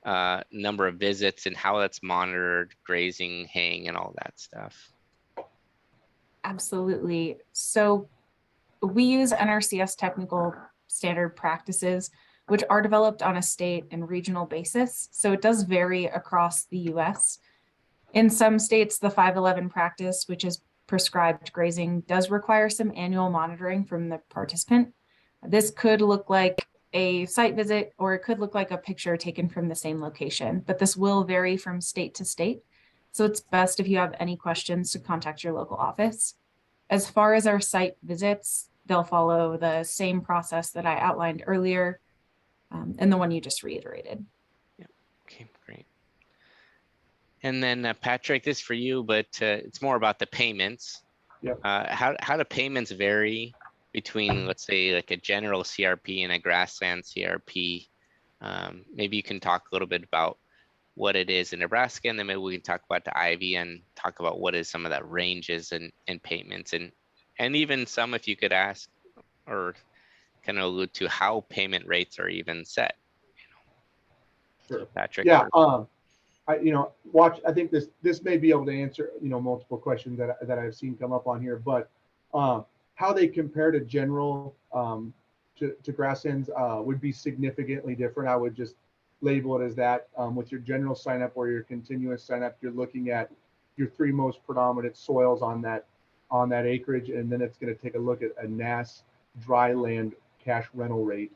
number of visits and how that's monitored, grazing, haying, and all that stuff. Absolutely. So we use NRCS technical standard practices, which are developed on a state and regional basis. So it does vary across the US. In some states, the 511 practice, which is prescribed grazing, does require some annual monitoring from the participant. This could look like a site visit, or it could look like a picture taken from the same location, but this will vary from state to state. So it's best, if you have any questions, to contact your local office. As far as our site visits, they'll follow the same process that I outlined earlier, and the one you just reiterated. Yeah. Okay, great. And then Patrick, this is for you, but it's more about the payments. Yep. How do payments vary between, let's say, like a general CRP and a grassland CRP? Maybe you can talk a little bit about what it is in Nebraska, and then maybe we can talk about the Ivy and talk about what is some of that ranges and payments, and even some, if you could ask or kind of allude to how payment rates are even set. Sure. So Patrick. Yeah. I think this may be able to answer, multiple questions that I've seen come up on here, but how they compare to general to grasslands would be significantly different. I would just label it as that. With your general sign up or your continuous sign up, you're looking at your 3 most predominant soils on that acreage, and then it's going to take a look at a NASS dry land cash rental rate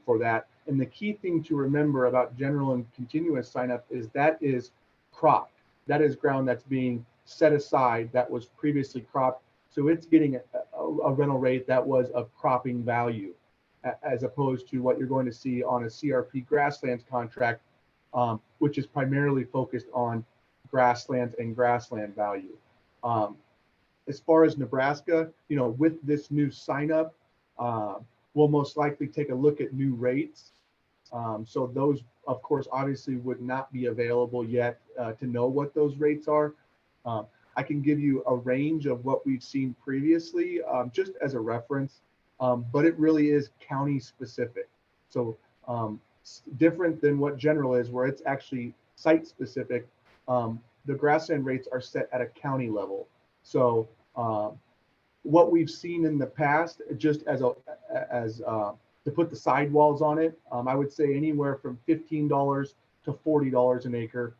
for that. And the key thing to remember about general and continuous sign up is that is cropped. That is ground that's being set aside that was previously cropped. So it's getting a rental rate that was of cropping value, as opposed to what you're going to see on a CRP grasslands contract, which is primarily focused on grasslands and grassland value. As far as Nebraska, with this new sign up, we'll most likely take a look at new rates. So those, of course, obviously would not be available yet to know what those rates are. I can give you a range of what we've seen previously, just as a reference, but it really is county specific. So different than what general is, where it's actually site specific. The grassland rates are set at a county level. So what we've seen in the past, just as to put the sidewalls on it, I would say anywhere from $15 to $40 an acre,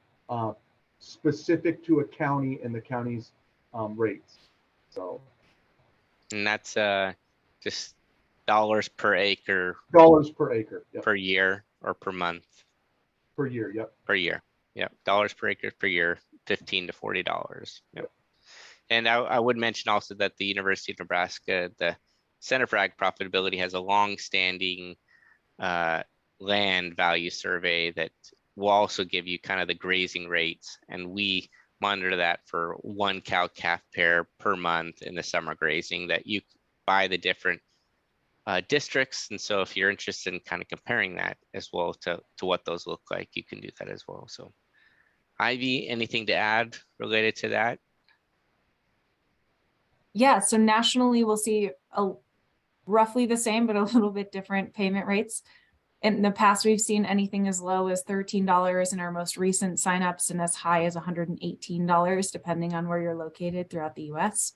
specific to a county and the county's rates. So, And that's just dollars per acre. Dollars per acre. Yep. Per year or per month? Per year. Yep. Per year. Yep. Dollars per acre per year, $15 to $40. Yep. And I would mention also that the University of Nebraska, the Center for Ag Profitability, has a long-standing land value survey that will also give you kind of the grazing rates, and we monitor that for 1 cow-calf pair per month in the summer grazing that you buy the different districts. And so if you're interested in kind of comparing that as well to what those look like, you can do that as well. So Ivy, anything to add related to that? Yeah, so nationally, we'll see roughly the same, but a little bit different payment rates. In the past, we've seen anything as low as $13 in our most recent signups and as high as $118, depending on where you're located throughout the US.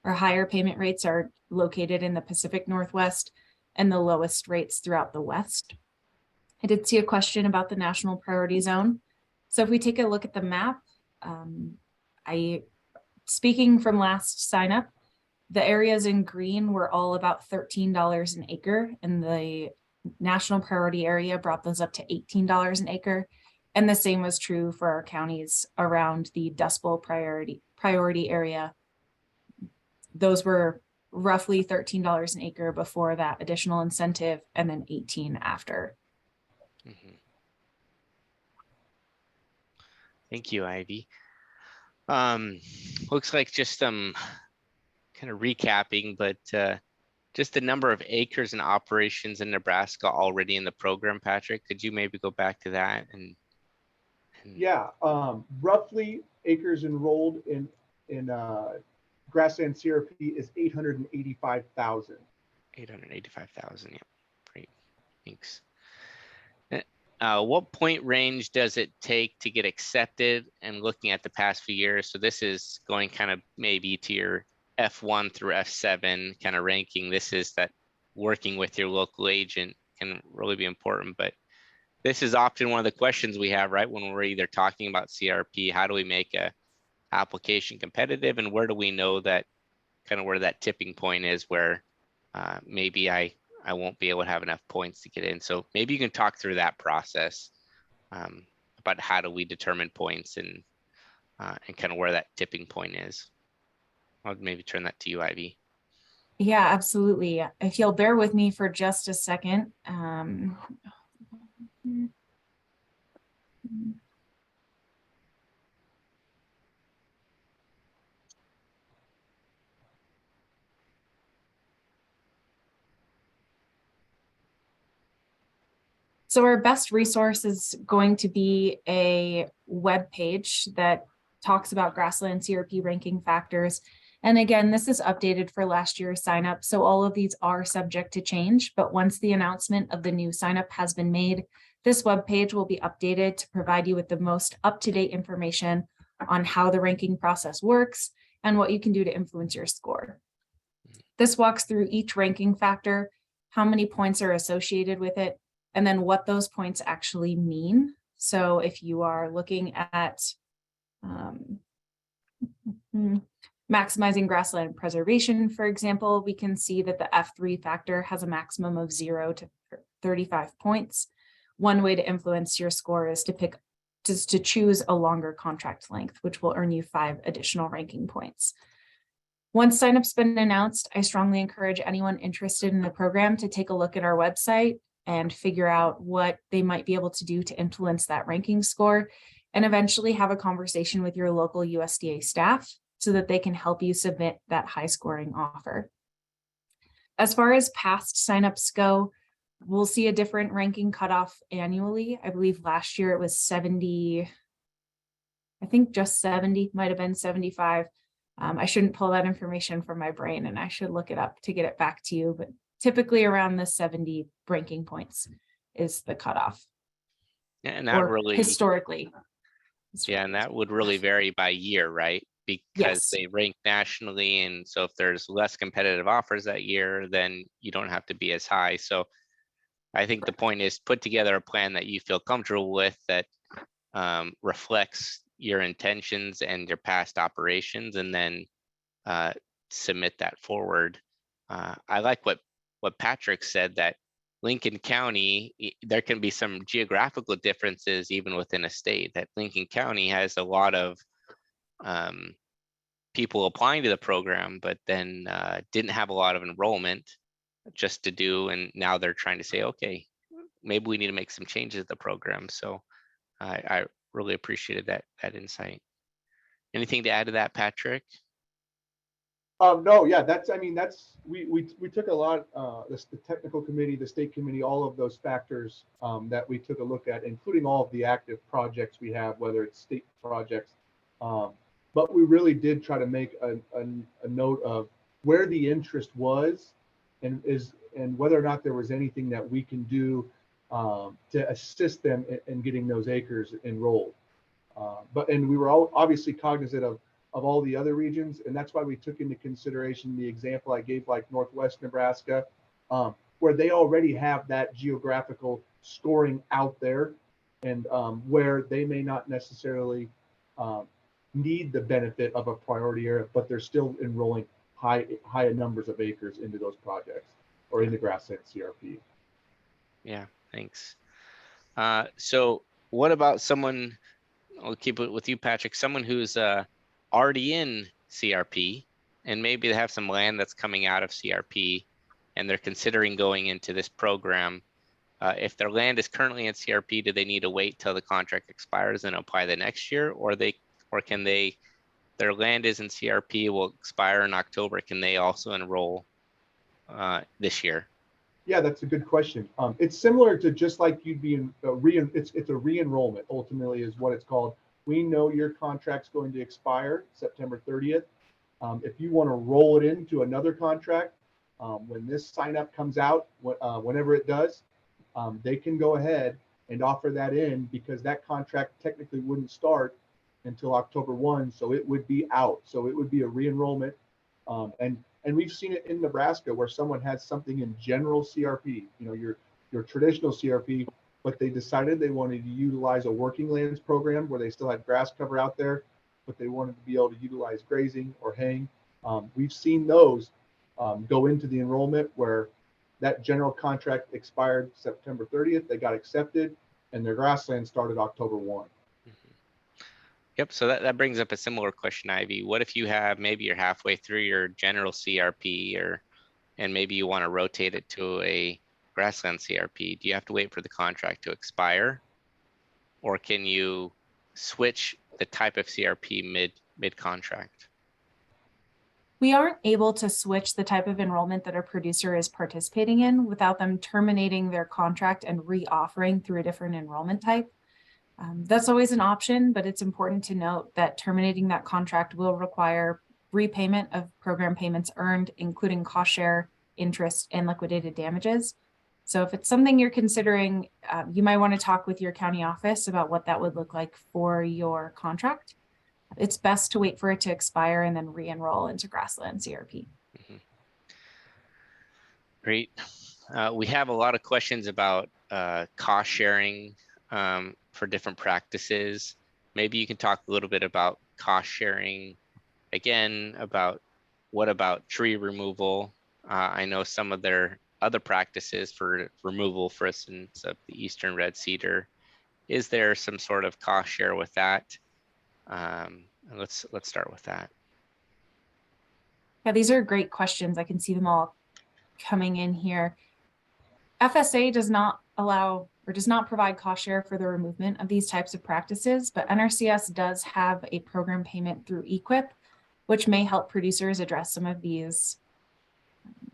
Our higher payment rates are located in the Pacific Northwest and the lowest rates throughout the West. I did see a question about the national priority zone. So if we take a look at the map, speaking from last sign up, the areas in green were all about $13 an acre, and the national priority area brought those up to $18 an acre. And the same was true for our counties around the Dust Bowl priority area. Those were roughly $13 an acre before that additional incentive, and then $18 after. Mm-hmm. Thank you, Ivy. Looks like just some kind of recapping, but just the number of acres and operations in Nebraska already in the program. Patrick, could you maybe go back to that? Yeah, roughly acres enrolled in Grassland CRP is 885,000. 885,000. Yeah, great. Thanks. what point range does it take to get accepted? And looking at the past few years, so this is going kind of maybe to your F1 through F7 kind of ranking. This is that working with your local agent can really be important, but this is often one of the questions we have, right? When we're either talking about CRP, how do we make a application competitive, and where do we know that kind of where that tipping point is where maybe I won't be able to have enough points to get in. So maybe you can talk through that process about how do we determine points and kind of where that tipping point is. I'll maybe turn that to you, Ivy. Yeah, absolutely. If you'll bear with me for just a second. So our best resource is going to be a web page that talks about Grassland CRP ranking factors. And again, this is updated for last year's sign up. So all of these are subject to change, but once the announcement of the new sign up has been made, this web page will be updated to provide you with the most up-to-date information on how the ranking process works and what you can do to influence your score. This walks through each ranking factor, how many points are associated with it, and then what those points actually mean. So if you are looking at maximizing grassland preservation, for example, we can see that the F3 factor has a maximum of 0 to 35 points. One way to influence your score is to choose a longer contract length, which will earn you 5 additional ranking points. Once sign-up's been announced, I strongly encourage anyone interested in the program to take a look at our website and figure out what they might be able to do to influence that ranking score, and eventually have a conversation with your local USDA staff so that they can help you submit that high scoring offer. As far as past signups go, we'll see a different ranking cutoff annually. I believe last year it was 70, I think just 70, might have been 75. I shouldn't pull that information from my brain, and I should look it up to get it back to you, but typically around the 70 ranking points is the cutoff. And that really historically. Yeah, and that would really vary by year, right? Because Yes. they rank nationally, and so if there's less competitive offers that year, then you don't have to be as high. So I think the point is put together a plan that you feel comfortable with, that reflects your intentions and your past operations, and then submit that forward. I like what Patrick said, that Lincoln County, there can be some geographical differences even within a state, that Lincoln County has a lot of people applying to the program, but then didn't have a lot of enrollment just to do, and now they're trying to say, okay, maybe we need to make some changes to the program. So I really appreciated that insight. Anything to add to that, Patrick? No, yeah, we took a lot, the technical committee, the state committee, all of those factors that we took a look at, including all of the active projects we have, whether it's state projects. But we really did try to make a note of where the interest was and whether or not there was anything that we can do to assist them in getting those acres enrolled. And we were all obviously cognizant of all the other regions, and that's why we took into consideration the example I gave, like Northwest Nebraska, where they already have that geographical scoring out there, and where they may not necessarily need the benefit of a priority area, but they're still enrolling high numbers of acres into those projects or in the Grassland CRP. Yeah, thanks. So what about someone, I'll keep it with you, Patrick, someone who's already in CRP, and maybe they have some land that's coming out of CRP and they're considering going into this program. If their land is currently in CRP, do they need to wait till the contract expires and apply the next year, or can they, their land is in CRP, will expire in October, can they also enroll this year? Yeah, that's a good question. It's similar to just like you'd be in it's a re-enrollment, ultimately is what it's called. We know your contract's going to expire September 30th. If you want to roll it into another contract, when this sign up comes out, whenever it does, they can go ahead and offer that in, because that contract technically wouldn't start until October 1, so it would be out. So it would be a re-enrollment. And we've seen it in Nebraska where someone has something in general CRP, your traditional CRP, but they decided they wanted to utilize a working lands program where they still had grass cover out there, but they wanted to be able to utilize grazing or haying. We've seen those go into the enrollment where that general contract expired September 30th. They got accepted, and their grassland started October 1. Yep, so that brings up a similar question, Ivy. What if you have, maybe you're halfway through your general CRP, and maybe you want to rotate it to a grassland CRP? Do you have to wait for the contract to expire? Or can you switch the type of CRP mid-contract? We aren't able to switch the type of enrollment that a producer is participating in without them terminating their contract and re-offering through a different enrollment type. That's always an option, but it's important to note that terminating that contract will require repayment of program payments earned, including cost share, interest, and liquidated damages. So if it's something you're considering, you might want to talk with your county office about what that would look like for your contract. It's best to wait for it to expire and then re-enroll into Grassland CRP. Mm-hmm. Great. We have a lot of questions about cost sharing for different practices. Maybe you can talk a little bit about cost sharing. Again, what about tree removal? I know some of their other practices for removal, for instance, of the eastern red cedar. Is there some sort of cost share with that? Let's start with that. Yeah, these are great questions. I can see them all coming in here. FSA does not allow or does not provide cost share for the removal of these types of practices, but NRCS does have a program payment through EQIP, which may help producers address some of these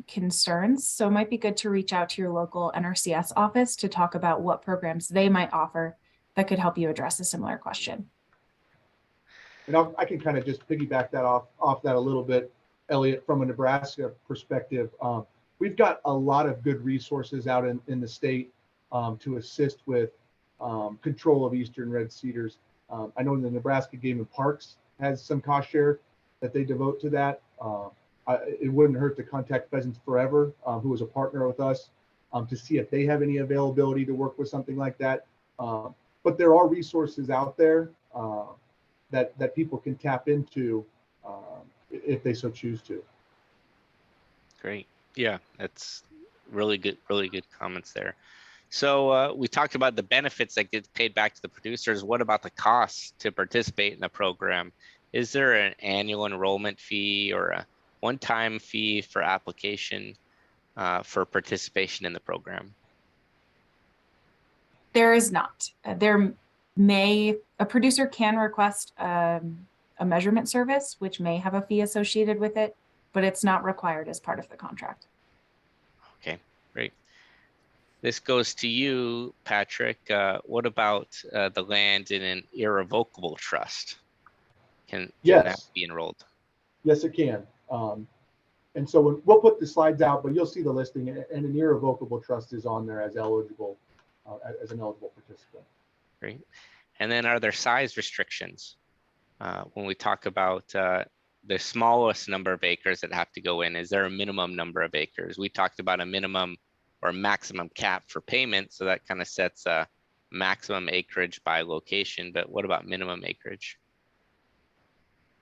concerns. So it might be good to reach out to your local NRCS office to talk about what programs they might offer that could help you address a similar question. And I can kind of just piggyback that off that a little bit, Elliott, from a Nebraska perspective. We've got a lot of good resources out in the state to assist with control of eastern red cedars. I know the Nebraska Game and Parks has some cost share that they devote to that. It wouldn't hurt to contact Pheasants Forever, who is a partner with us, to see if they have any availability to work with something like that. But there are resources out there that people can tap into if they so choose to. Great. Yeah, that's really good comments there. So we talked about the benefits that get paid back to the producers. What about the costs to participate in the program? Is there an annual enrollment fee or a one-time fee for application for participation in the program? There is not. A producer can request a measurement service, which may have a fee associated with it, but it's not required as part of the contract. Okay, great. This goes to you, Patrick. What about the land in an irrevocable trust? Can that be enrolled? Yes, it can. And so we'll put the slides out, but you'll see the listing, and an irrevocable trust is on there as eligible, as an eligible participant. Great. And then are there size restrictions? When we talk about the smallest number of acres that have to go in, is there a minimum number of acres? We talked about a minimum or maximum cap for payment, so that kind of sets a maximum acreage by location, but what about minimum acreage?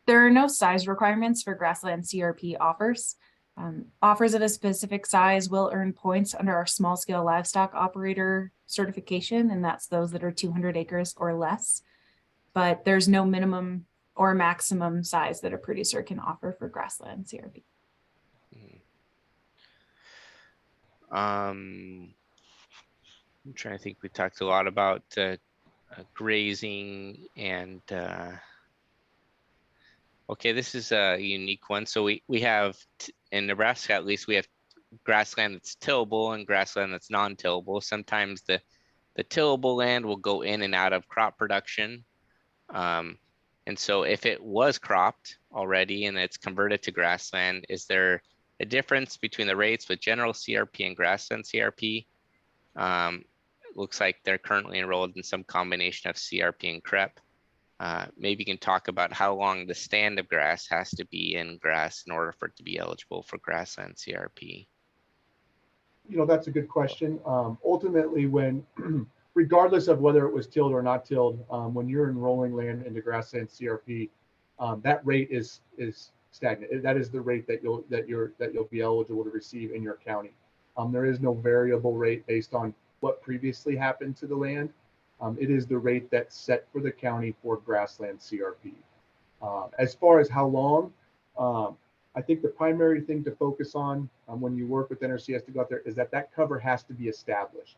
There are no size requirements for Grassland CRP offers. Offers of a specific size will earn points under our small scale livestock operator certification, and that's those that are 200 acres or less. But there's no minimum or maximum size that a producer can offer for Grassland CRP. I'm trying to think. We talked a lot about grazing and okay, this is a unique one. So we have in Nebraska, at least, we have grassland that's tillable and grassland that's non-tillable. Sometimes the tillable land will go in and out of crop production. And so if it was cropped already and it's converted to grassland, is there a difference between the rates with general CRP and grassland CRP? looks like they're currently enrolled in some combination of CRP and CREP. Maybe you can talk about how long the stand of grass has to be in grass in order for it to be eligible for grassland CRP. That's a good question. Ultimately, when, regardless of whether it was tilled or not tilled, when you're enrolling land into grassland CRP, that rate is stagnant. That is the rate that you'll be eligible to receive in your county. There is no variable rate based on what previously happened to the land. It is the rate that's set for the county for grassland CRP. As far as how long, I think the primary thing to focus on when you work with NRCS to go out there is that cover has to be established.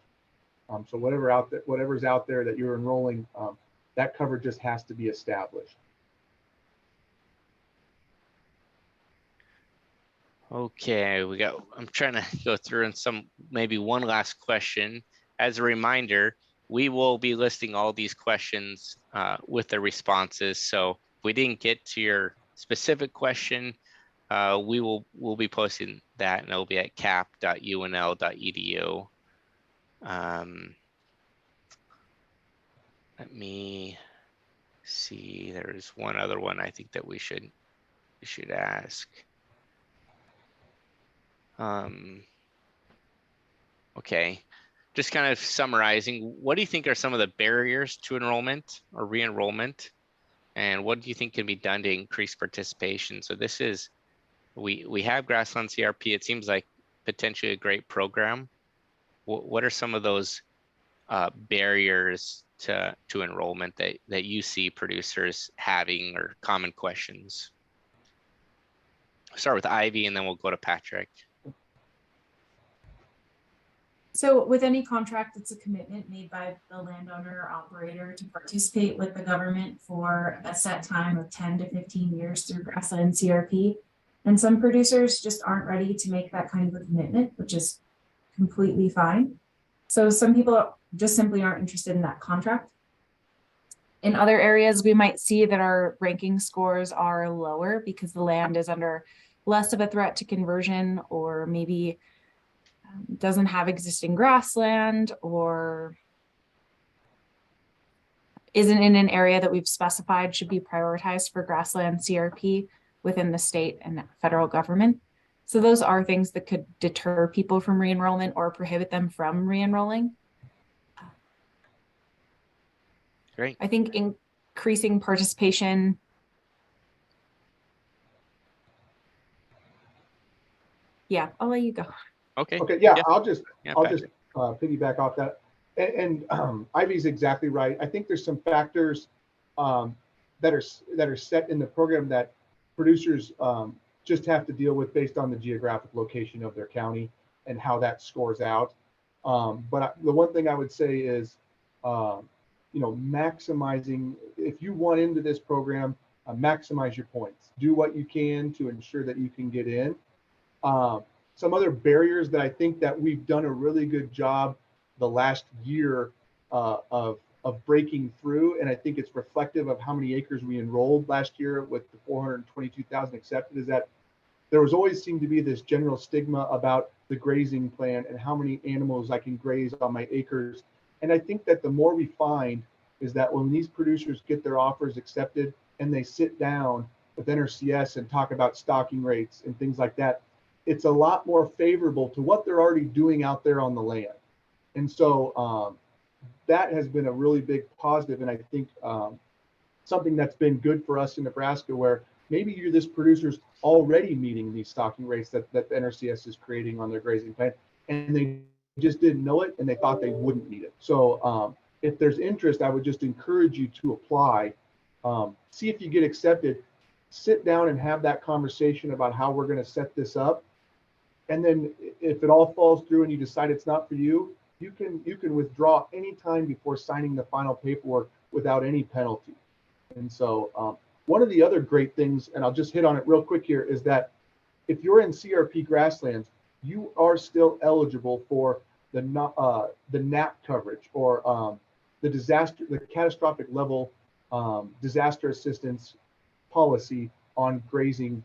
So whatever's out there that you're enrolling, that cover just has to be established. Okay, I'm trying to go through and maybe one last question. As a reminder, we will be listing all these questions with the responses. So if we didn't get to your specific question, we'll be posting that, and it'll be at cap.unl.edu. Let me see. There's one other one I think that we should ask. Okay, just kind of summarizing, what do you think are some of the barriers to enrollment or re-enrollment? And what do you think can be done to increase participation? So this is, we have Grassland CRP. It seems like potentially a great program. What are some of those barriers to enrollment that you see producers having, or common questions? I'll start with Ivy and then we'll go to Patrick. So with any contract, it's a commitment made by the landowner or operator to participate with the government for a set time of 10 to 15 years through Grassland CRP. And some producers just aren't ready to make that kind of a commitment, which is completely fine. So some people just simply aren't interested in that contract. In other areas, we might see that our ranking scores are lower because the land is under less of a threat to conversion, or maybe doesn't have existing grassland, or isn't in an area that we've specified should be prioritized for grassland CRP within the state and federal government. So those are things that could deter people from re-enrollment or prohibit them from re-enrolling. Great. I think increasing participation. Yeah, I'll let you go. Okay. Okay. Yeah. I'll just Patrick. piggyback off that. And Ivy's exactly right. I think there's some factors that are set in the program that producers just have to deal with based on the geographic location of their county and how that scores out. But the one thing I would say is, maximizing, if you want into this program, maximize your points. Do what you can to ensure that you can get in. Some other barriers that I think that we've done a really good job the last year of breaking through, and I think it's reflective of how many acres we enrolled last year with the 422,000 accepted, is that there was always seemed to be this general stigma about the grazing plan and how many animals I can graze on my acres. And I think that the more we find is that when these producers get their offers accepted and they sit down with NRCS and talk about stocking rates and things like that, it's a lot more favorable to what they're already doing out there on the land. And so that has been a really big positive. And I think something that's been good for us in Nebraska, where maybe you're this producer's already meeting these stocking rates that NRCS is creating on their grazing plan, and they just didn't know it and they thought they wouldn't need it. So if there's interest, I would just encourage you to apply, see if you get accepted, sit down and have that conversation about how we're going to set this up. And then if it all falls through and you decide it's not for you, you can withdraw any time before signing the final paperwork without any penalty. And so one of the other great things, and I'll just hit on it real quick here, is that if you're in CRP grasslands, you are still eligible for the NAP coverage, or the catastrophic level disaster assistance policy on grazing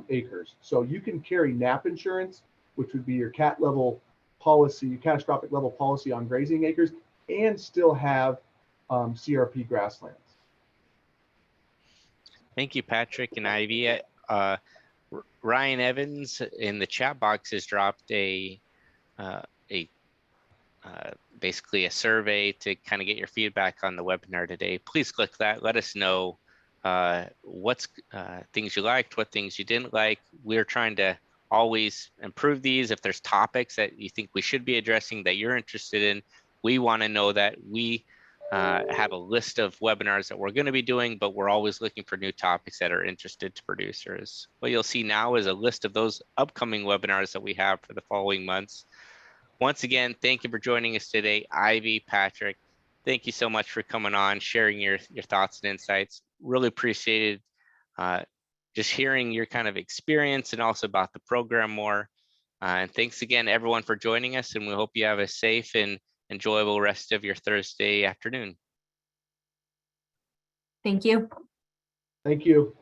acres. So you can carry NAP insurance, which would be your CAT level policy, catastrophic level policy on grazing acres, and still have CRP grasslands. Thank you, Patrick and Ivy. Ryan Evans in the chat box has dropped basically a survey to kind of get your feedback on the webinar today. Please click that. Let us know what's things you liked, what things you didn't like. We're trying to always improve these. If there's topics that you think we should be addressing that you're interested in, we want to know that. We have a list of webinars that we're going to be doing, but we're always looking for new topics that are interested to producers. What you'll see now is a list of those upcoming webinars that we have for the following months. Once again, thank you for joining us today, Ivy, Patrick. Thank you so much for coming on, sharing your thoughts and insights. Really appreciated just hearing your kind of experience and also about the program more. And thanks again, everyone, for joining us. And we hope you have a safe and enjoyable rest of your Thursday afternoon. Thank you. Thank you.